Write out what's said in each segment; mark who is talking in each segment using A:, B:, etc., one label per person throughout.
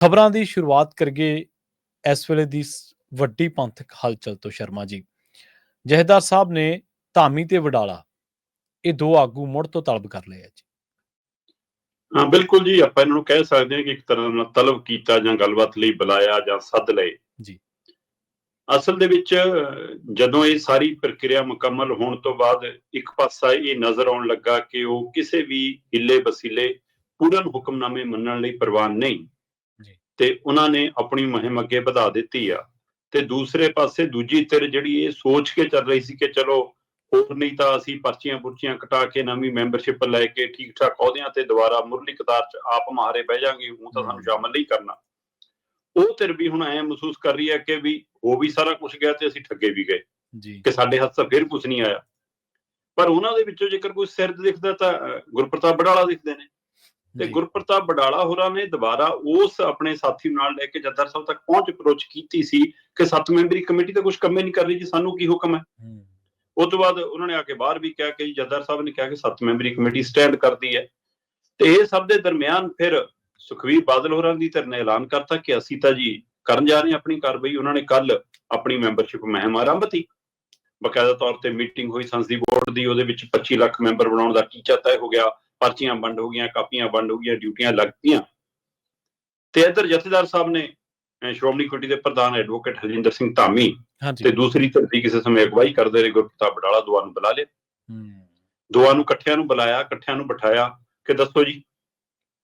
A: ਖਬਰਾਂ ਦੀ ਸ਼ੁਰੂਆਤ ਕਰੀਏ ਇਸ ਵੇਲੇ ਦੀ ਵੱਡੀ ਪੰਥਕ ਹਲਚਲ ਤੋਂ ਸ਼ਰਮਾ ਜੀ। ਜਥੇਦਾਰ ਸਾਹਿਬ ਨੇ ਧਾਮੀ ਤੇ ਵਡਾਲਾ ਇਹ ਦੋ ਆਗੂ ਮੁੜ ਤੋਂ ਤਲਬ ਕਰ ਲਏ ਆ ਜੀ।
B: ਹਾਂ ਬਿਲਕੁਲ ਜੀ, ਆਪਾਂ ਇਹਨਾਂ ਨੂੰ ਕਹਿ ਸਕਦੇ ਹਾਂ ਕਿ ਇੱਕ ਤਰ੍ਹਾਂ ਨਾਲ ਤਲਬ ਕੀਤਾ ਜਾਂ ਗੱਲਬਾਤ ਲਈ ਬੁਲਾਇਆ ਜਾਂ ਸੱਦ ਲਏ
A: ਜੀ।
B: ਅਸਲ ਦੇ ਵਿੱਚ ਜਦੋਂ ਇਹ ਸਾਰੀ ਪ੍ਰਕਿਰਿਆ ਮੁਕੰਮਲ ਹੋਣ ਤੋਂ ਬਾਅਦ ਇੱਕ ਪਾਸਾ ਇਹ ਨਜ਼ਰ ਆਉਣ ਲੱਗਾ ਕਿ ਉਹ ਕਿਸੇ ਵੀ ਹਿੱਲੇ ਵਸੀਲੇ ਪੂਰਨ ਹੁਕਮਨਾਮੇ ਮੰਨਣ ਲਈ ਪ੍ਰਵਾਨ ਨਹੀਂ ਤੇ ਉਹਨਾਂ ਨੇ ਆਪਣੀ ਮੁਹਿੰਮ ਅੱਗੇ ਵਧਾ ਦਿੱਤੀ ਆ। ਤੇ ਦੂਸਰੇ ਪਾਸੇ ਦੂਜੀ ਧਿਰ ਜਿਹੜੀ ਇਹ ਸੋਚ ਕੇ ਚੱਲ ਰਹੀ ਸੀ ਕਿ ਚਲੋ ਹੋਰ ਨਹੀਂ ਤਾਂ ਅਸੀਂ ਪਰਚੀਆਂ ਪੁਰਚੀਆਂ ਕਟਾ ਕੇ ਨਵੀਂ ਮੈਂਬਰਸ਼ਿਪ ਲੈ ਕੇ ਠੀਕ ਠਾਕ ਅਹੁਦਿਆਂ ਤੇ ਦੁਬਾਰਾ ਮੁਰਲੀ ਕਤਾਰ ਚ ਆਪ ਮਾਰੇ ਬਹਿ ਜਾਾਂਗੇ, ਹੁਣ ਤਾਂ ਸਾਨੂੰ ਸ਼ਾਮਲ ਨਹੀਂ ਕਰਨਾ। ਉਹ ਧਿਰ ਵੀ ਹੁਣ ਐ ਮਹਿਸੂਸ ਕਰ ਰਹੀ ਹੈ ਕਿ ਵੀ ਉਹ ਵੀ ਸਾਰਾ ਕੁਝ ਗਿਆ ਤੇ ਅਸੀਂ ਠੱਗੇ ਵੀ ਗਏ ਕਿ ਸਾਡੇ ਹੱਥ ਤਾਂ ਫਿਰ ਕੁਝ ਨਹੀਂ ਆਇਆ। ਪਰ ਉਹਨਾਂ ਦੇ ਵਿੱਚੋਂ ਜੇਕਰ ਕੋਈ ਸਿਰ ਦਿਖਦਾ ਤਾਂ ਗੁਰਪ੍ਰਤਾਪ ਬਡਾਲਾ ਦਿਖਦੇ ਨੇ ਤੇ ਗੁਰਪ੍ਰਤਾਪ ਬਡਾਲਾ ਹੋਰਾਂ ਨੇ ਦੁਬਾਰਾ ਉਸ ਆਪਣੇ ਸਾਥੀ ਨਾਲ ਲੈ ਕੇ ਜਥੇਦਾਰ ਸਾਹਿਬ ਤੱਕ ਪਹੁੰਚ ਅਪਰੋਚ ਕੀਤੀ ਸੀ ਕਿ 7 ਮੈਂਬਰੀ ਕਮੇਟੀ ਤਾਂ ਕੁਝ ਕੰਮੇ ਨਹੀਂ ਕਰ ਰਹੀ ਜੀ, ਸਾਨੂੰ ਕੀ ਹੁਕਮ ਹੈ। ਉਸ ਤੋਂ ਬਾਅਦ ਉਹਨਾਂ ਨੇ ਆ ਕੇ ਬਾਹਰ ਵੀ ਕਿਹਾ ਕਿ ਜਥੇਦਾਰ ਸਾਹਿਬ ਨੇ ਕਿਹਾ ਕਿ 7 ਮੈਂਬਰੀ ਕਮੇਟੀ ਸਟੈਂਡ ਕਰਦੀ ਹੈ। ਤੇ ਇਹ ਸਭ ਦੇ ਦਰਮਿਆਨ ਫਿਰ ਸੁਖਬੀਰ ਬਾਦਲ ਹੋਰਾਂ ਦੀ ਧਿਰ ਨੇ ਐਲਾਨ ਕਰਤਾ ਕਿ ਅਸੀਂ ਤਾਂ ਜੀ ਕਰਨ ਜਾ ਰਹੇ ਹਾਂ ਆਪਣੀ ਕਾਰਵਾਈ। ਉਹਨਾਂ ਨੇ ਕੱਲ ਆਪਣੀ ਮੈਂਬਰਸ਼ਿਪ ਮੁਹਿੰਮ ਆਰੰਭ ਕੀਤੀ। ਬਕਾਇਦਾ ਤੌਰ ਤੇ ਮੀਟਿੰਗ ਹੋਈ ਸੰਸਦੀ ਬੋਰਡ ਦੀ, ਉਹਦੇ ਵਿੱਚ 25 ਲੱਖ ਮੈਂਬਰ ਬਣਾਉਣ ਦਾ ਟੀਚਾ ਤੈਅ ਹੋ ਗਿਆ, ਪਰਚੀਆਂ ਵੰਡ ਹੋ ਗਈਆਂ, ਕਾਪੀਆਂ ਵੰਡ ਹੋ ਗਈਆਂ, ਡਿਊਟੀਆਂ ਲੱਗ ਪਈਆਂ। ਤੇ ਇੱਧਰ ਜਥੇਦਾਰ ਸਾਹਿਬ ਨੇ ਸ਼੍ਰੋਮਣੀ ਕਮੇਟੀ ਦੇ ਪ੍ਰਧਾਨ ਐਡਵੋਕੇਟ ਹਰਜਿੰਦਰ ਸਿੰਘ ਧਾਮੀ ਤੇ ਦੂਸਰੀ ਧਿਰ ਦੀ ਕਿਸੇ ਸਮੇਂ ਅਗਵਾਈ ਕਰਦੇ ਰਹੇ ਗੁਰਪ੍ਰਤਾਪ ਬਡਾਲਾ, ਦੋਵਾਂ ਨੂੰ ਬੁਲਾ ਲਿਆ। ਦੋਵਾਂ ਨੂੰ ਇਕੱਠਿਆਂ ਨੂੰ ਬੁਲਾਇਆ, ਇਕੱਠਿਆਂ ਨੂੰ ਬਿਠਾਇਆ ਕਿ ਦੱਸੋ ਜੀ।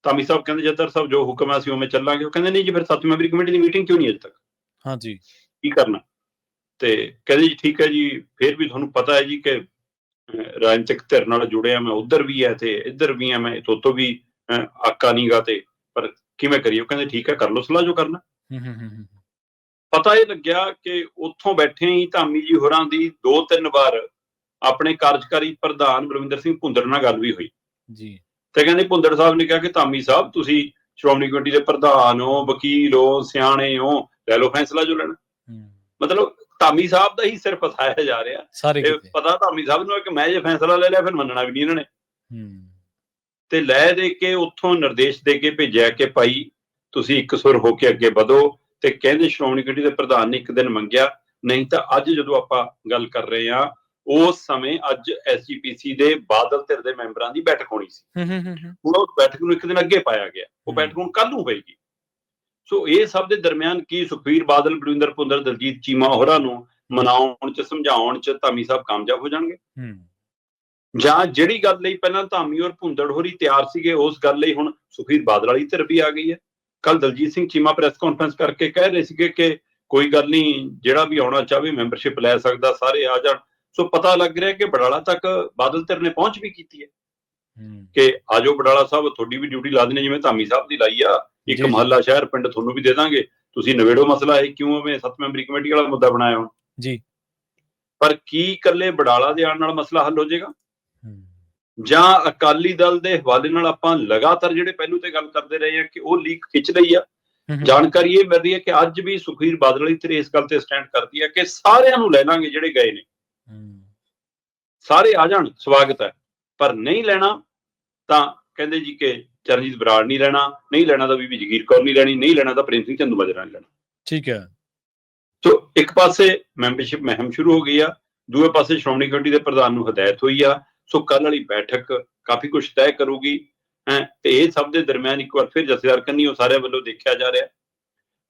B: ਧਾਮੀ ਸਾਹਿਬ ਕਹਿੰਦੇ ਜਥੇਦਾਰ ਸਾਹਿਬ ਜੋ ਹੁਕਮ ਹੈ ਅਸੀਂ ਉਵੇਂ ਚੱਲਾਂਗੇ। ਉਹ ਕਹਿੰਦੇ ਨਹੀਂ ਜੀ, ਫਿਰ 7 ਮੈਂਬਰੀ ਕਮੇਟੀ ਦੀ ਮੀਟਿੰਗ ਕਿਉਂ ਨਹੀਂ ਅਜੇ ਤੱਕ,
A: ਹਾਂਜੀ
B: ਕੀ ਕਰਨਾ। ਤੇ ਕਹਿੰਦੇ ਜੀ ਠੀਕ ਹੈ ਜੀ, ਫਿਰ ਵੀ ਤੁਹਾਨੂੰ ਪਤਾ ਹੈ ਜੀ ਕਿ ਰਾਜਨੀਤਿਕ ਧਿਰ ਨਾਲ ਜੁੜਿਆ ਮੈਂ, ਉੱਧਰ ਵੀ ਹੈ ਤੇ ਇੱਧਰ ਵੀ ਹੈ, ਮੈਂ ਤੋਂ ਵੀ ਆਕਾ ਨੀ ਗਾ, ਤੇ ਪਰ ਕਿਵੇਂ ਕਰੀਏ। ਉਹ ਕਹਿੰਦੇ ਠੀਕ ਹੈ, ਕਰ ਲਓ ਸਲਾਹ ਜੋ ਕਰਨਾ। ਪਤਾ ਇਹ ਲੱਗਿਆ ਕਿ ਉੱਥੋਂ ਬੈਠੇ ਹੀ ਧਾਮੀ ਜੀ ਹੋਰਾਂ ਦੀ 2-3 ਵਾਰ ਆਪਣੇ ਕਾਰਜਕਾਰੀ ਪ੍ਰਧਾਨ ਬਲਵਿੰਦਰ ਸਿੰਘ ਭੁੰਦੜ ਨਾਲ ਗੱਲ ਵੀ ਹੋਈ ਜੀ। ਤੇ ਕਹਿੰਦੇ ਭੁੰਦੜ ਸਾਹਿਬ ਨੇ ਕਿਹਾ ਕਿ ਧਾਮੀ ਸਾਹਿਬ ਤੁਸੀਂ ਸ਼੍ਰੋਮਣੀ ਕਮੇਟੀ ਦੇ ਪ੍ਰਧਾਨ ਹੋ, ਵਕੀਲ ਹੋ, ਸਿਆਣੇ ਹੋ, ਲੈ ਲਓ ਫੈਸਲਾ ਜੋ ਲੈਣਾ। ਮਤਲਬ ਧਾਮੀ ਸਾਹਿਬ ਦਾ ਹੀ ਸਿਰ ਫਸਾਇਆ ਜਾ ਰਿਹਾ। ਪਤਾ ਧਾਮੀ ਸਾਹਿਬ ਨੂੰ ਕਿ ਮੈਂ ਜੇ ਫੈਸਲਾ ਲੈ ਲਿਆ ਫਿਰ ਮੰਨਣਾ ਵੀ ਨਹੀਂ ਇਹਨਾਂ ਨੇ। ਤੇ ਲੈ ਦੇ ਕੇ ਉੱਥੋਂ ਨਿਰਦੇਸ਼ ਦੇ ਕੇ ਭੇਜਿਆ ਕਿ ਭਾਈ ਤੁਸੀਂ ਇੱਕ ਸੁਰ ਹੋ ਕੇ ਅੱਗੇ ਵਧੋ। ਤੇ ਕਹਿੰਦੇ ਸ਼੍ਰੋਮਣੀ ਕਮੇਟੀ ਦੇ ਪ੍ਰਧਾਨ ਨੇ ਇੱਕ ਦਿਨ ਮੰਗਿਆ, ਨਹੀਂ ਤਾਂ ਅੱਜ ਜਦੋਂ ਆਪਾਂ ਗੱਲ ਕਰ ਰਹੇ ਹਾਂ ਉਸ ਸਮੇਂ ਅੱਜ SGPC ਦੇ ਬਾਦਲ ਧਿਰ ਦੇ ਮੈਂਬਰਾਂ ਦੀ ਬੈਠਕ ਹੋਣੀ ਸੀ। ਹੁਣ ਉਸ ਬੈਠਕ ਨੂੰ ਇੱਕ ਦਿਨ ਅੱਗੇ ਪਾਇਆ ਗਿਆ। ਉਹ ਬੈਠਕ ਹੁਣ ਕੱਲ ਨੂੰ ਹੋਏਗੀ। ਸੋ ਇਹ ਸਭ ਦੇ ਦਰਮਿਆਨ ਕੀ ਸੁਖਬੀਰ ਬਾਦਲ, ਬਲਵਿੰਦਰ ਭੁੰਦੜ, ਦਲਜੀਤ ਚੀਮਾ ਹੋਰਾਂ ਨੂੰ ਮਨਾਉਣ ਚ, ਸਮਝਾਉਣ ਚ ਧਾਮੀ ਸਾਹਿਬ ਕਾਮਯਾਬ ਹੋ ਜਾਣਗੇ, ਜਾਂ ਜਿਹੜੀ ਗੱਲ ਲਈ ਪਹਿਲਾਂ ਧਾਮੀ ਔਰ ਭੁੰਦੜ ਹੋਰੀ ਤਿਆਰ ਸੀਗੇ ਉਸ ਗੱਲ ਲਈ ਹੁਣ ਸੁਖਬੀਰ ਬਾਦਲ ਵਾਲੀ ਧਿਰ ਵੀ ਆ ਗਈ ਹੈ। ਕੱਲ ਦਲਜੀਤ ਸਿੰਘ ਚੀਮਾ ਪ੍ਰੈਸ ਕਾਨਫਰੰਸ ਕਰਕੇ ਕਹਿ ਰਹੇ ਸੀਗੇ ਕਿ ਕੋਈ ਗੱਲ ਨਹੀਂ, ਜਿਹੜਾ ਵੀ ਆਉਣਾ ਚਾਹਵੇ ਮੈਂਬਰਸ਼ਿਪ ਲੈ ਸਕਦਾ, ਸਾਰੇ ਆ ਜਾਣ। ਸੋ ਪਤਾ ਲੱਗ ਰਿਹਾ ਕਿ ਬਡਾਲਾ ਤੱਕ ਬਾਦਲ ਧਿਰ ਨੇ ਪਹੁੰਚ ਵੀ ਕੀਤੀ ਹੈ ਕਿ ਆਜੋ ਬਡਾਲਾ ਸਾਹਿਬ, ਤੁਹਾਡੀ ਵੀ ਡਿਊਟੀ ਲਾ ਦੇਣੀ ਜਿਵੇਂ ਧਾਮੀ ਸਾਹਿਬ ਦੀ ਲਾਈ ਆ। ਇੱਕ ਮਹੱਲਾ ਸ਼ਹਿਰ ਪਿੰਡ ਤੁਹਾਨੂੰ ਵੀ ਦੇ ਦਾਂਗੇ, ਤੁਸੀਂ ਨਵੇੜੋ ਮਸਲਾ। ਇਹ ਕਿਉਂ ਐਵੇਂ 7 ਮੈਂਬਰੀ ਕਮੇਟੀ ਵਾਲਾ ਮੁੱਦਾ ਬਣਾਇਆ ਹੁਣ ਜੀ। ਪਰ ਕੀ ਇਕੱਲੇ ਬਡਾਲਾ ਦੇ ਆਉਣ ਨਾਲ ਮਸਲਾ ਹੱਲ ਹੋ ਜਾਏਗਾ, ਜਾਂ ਅਕਾਲੀ ਦਲ ਦੇ ਹਵਾਲੇ ਨਾਲ ਆਪਾਂ ਲਗਾਤਾਰ ਜਿਹੜੇ ਪਹਿਲੂ ਤੇ ਗੱਲ ਕਰਦੇ ਰਹੇ ਹਾਂ ਕਿ ਉਹ ਲੀਕ ਖਿੱਚ ਰਹੀ ਆ। ਜਾਣਕਾਰੀ ਇਹ ਮਿਲ ਰਹੀ ਹੈ ਕਿ ਅੱਜ ਵੀ ਸੁਖਬੀਰ ਬਾਦਲ ਵਾਲੀ ਧਿਰ ਇਸ ਗੱਲ ਤੇ ਸਟੈਂਡ ਕਰਦੀ ਹੈ ਕਿ ਸਾਰਿਆਂ ਨੂੰ ਲੈ ਲਾਂਗੇ ਜਿਹੜੇ ਗਏ ਨੇ, ਸਾਰੇ ਆ ਜਾਣ, ਸਵਾਗਤ ਹੈ। ਪਰ ਨਹੀਂ ਲੈਣਾ ਤਾਂ ਕਹਿੰਦੇ ਜੀ ਕਿ ਚਰਨਜੀਤ ਬਰਾੜ ਨਹੀਂ ਲੈਣਾ, ਨਹੀਂ ਲੈਣਾ ਤਾਂ ਬੀਬੀ ਜਗੀਰ ਕੌਰ ਨਹੀਂ ਲੈਣੀ, ਨਹੀਂ ਲੈਣਾ ਤਾਂ ਪ੍ਰੇਮ ਸਿੰਘ ਚੰਦੂਮਾਜਰਾ ਨਹੀਂ ਲੈਣਾ। ਠੀਕ ਹੈ। ਸੋ ਇੱਕ ਪਾਸੇ ਮੈਂਬਰਸ਼ਿਪ ਮੁਹਿੰਮ ਸ਼ੁਰੂ ਹੋ ਗਈ ਆ, ਦੂਏ ਪਾਸੇ ਸ਼੍ਰੋਮਣੀ ਕਮੇਟੀ ਦੇ ਪ੍ਰਧਾਨ ਨੂੰ ਹਦਾਇਤ ਹੋਈ ਆ। ਸੋ ਕੱਲ੍ਹ ਵਾਲੀ ਬੈਠਕ ਕਾਫੀ ਕੁਛ ਤੈਅ ਕਰੂਗੀ ਤੇ ਇਹ ਸਭ ਦੇ ਦਰਮਿਆਨ ਇੱਕ ਵਾਰ ਫਿਰ ਜਥੇਦਾਰ ਕੰਨੀ ਉਹ ਸਾਰਿਆਂ ਵੱਲੋਂ ਦੇਖਿਆ ਜਾ ਰਿਹਾ।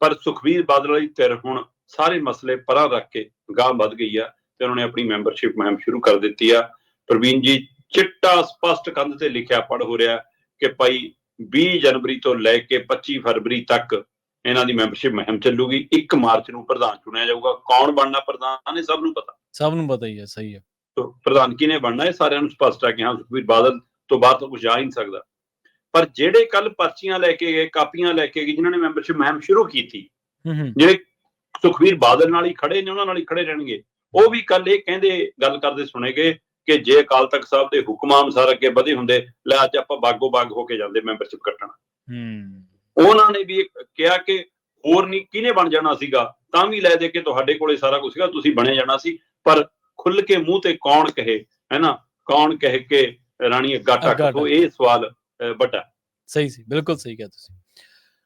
B: ਪਰ ਸੁਖਬੀਰ ਬਾਦਲ ਵਾਲੀ ਧਿਰ ਹੁਣ ਸਾਰੇ ਮਸਲੇ ਪਰਾਂ ਰੱਖ ਕੇ ਗਾਂਹ ਵੱਧ ਗਈ ਆ ਤੇ ਉਹਨਾਂ ਨੇ ਆਪਣੀ ਮੈਂਬਰਸ਼ਿਪ ਮੁਹਿੰਮ ਸ਼ੁਰੂ ਕਰ ਦਿੱਤੀ ਆ। ਪ੍ਰਵੀਨ ਜੀ, ਚਿੱਟਾ ਸਪਸ਼ਟ ਕੰਧ ਤੇ ਲਿਖਿਆ ਪੜ੍ਹ ਹੋ ਰਿਹਾ ਕਿ ਭਾਈ 20 ਜਨਵਰੀ ਤੋਂ ਲੈ ਕੇ 25 ਫਰਵਰੀ ਤੱਕ ਇਹਨਾਂ ਦੀ ਮੈਂਬਰਸ਼ਿਪ ਮੁਹਿੰਮ ਚੱਲੂਗੀ। 1 ਮਾਰਚ ਨੂੰ ਪ੍ਰਧਾਨ ਚੁਣਿਆ ਜਾਊਗਾ। ਕੌਣ ਬਣਨਾ ਪ੍ਰਧਾਨ ਇਹ ਸਭ ਨੂੰ ਪਤਾ ਹੀ ਹੈ। ਸਹੀ ਹੈ। ਪ੍ਰਧਾਨ ਕਿਹਨੇ ਬਣਨਾ ਇਹ ਸਾਰਿਆਂ ਨੂੰ ਸਪਸ਼ਟ ਹੈ ਕਿ ਹਾਂ ਸੁਖਬੀਰ ਬਾਦਲ ਤੋਂ ਬਾਅਦ ਤਾਂ ਕੁਝ ਆ ਹੀ ਨਹੀਂ ਸਕਦਾ। ਪਰ ਜਿਹੜੇ ਕੱਲ ਪਰਚੀਆਂ ਲੈ ਕੇ ਗਏ, ਕਾਪੀਆਂ ਲੈ ਕੇ ਗਏ, ਜਿਨ੍ਹਾਂ ਨੇ ਮੈਂਬਰਸ਼ਿਪ ਮੁਹਿੰਮ ਸ਼ੁਰੂ ਕੀਤੀ, ਜਿਹੜੇ ਸੁਖਬੀਰ ਬਾਦਲ ਨਾਲ ਹੀ ਖੜੇ ਨੇ ਉਹਨਾਂ ਨਾਲ ਹੀ ਖੜੇ ਰਹਿਣਗੇ। ਉਹ ਵੀ ਕੱਲ ਇਹ ਕਹਿੰਦੇ ਗੱਲ ਕਰਦੇ ਸੁਣੇ ਗਏ ਕਿ ਜੇ ਅਕਾਲ ਤਖਤ ਸਾਹਿਬ ਦੇ ਹੁਕਮਾਂ ਅਨੁਸਾਰ ਅੱਗੇ ਵਧੇ ਹੁੰਦੇ, ਲੈ ਅੱਜ ਆਪਾਂ ਬਾਗੋ ਬਾਗ ਹੋ ਕੇ ਜਾਂਦੇ ਮੈਂਬਰਸ਼ਿਪ ਕੱਟਣ। ਉਹਨਾਂ ਨੇ ਵੀ ਕਿਹਾ ਕਿ ਹੋਰ ਨਹੀਂ ਕਿਹਨੇ ਬਣ ਜਾਣਾ ਸੀਗਾ, ਤਾਂ ਵੀ ਲੈ ਦੇ ਕੇ ਤੁਹਾਡੇ ਕੋਲੇ ਸਾਰਾ ਕੁਝ ਸੀਗਾ, ਤੁਸੀਂ ਬਣੇ ਜਾਣਾ ਸੀ। ਪਰ ਖੁੱਲ ਕੇ ਮੂੰਹ ਤੇ ਕੌਣ ਕਹੇ, ਹੈ ਨਾ, ਕੌਣ ਕਹਿ ਕੇ ਰਾਣੀ ਅੱਗਾ ਟੱਕ, ਇਹ ਸਵਾਲ ਵੱਡਾ। ਸਹੀ ਸੀ, ਬਿਲਕੁਲ ਸਹੀ ਕਿਹਾ ਤੁਸੀਂ।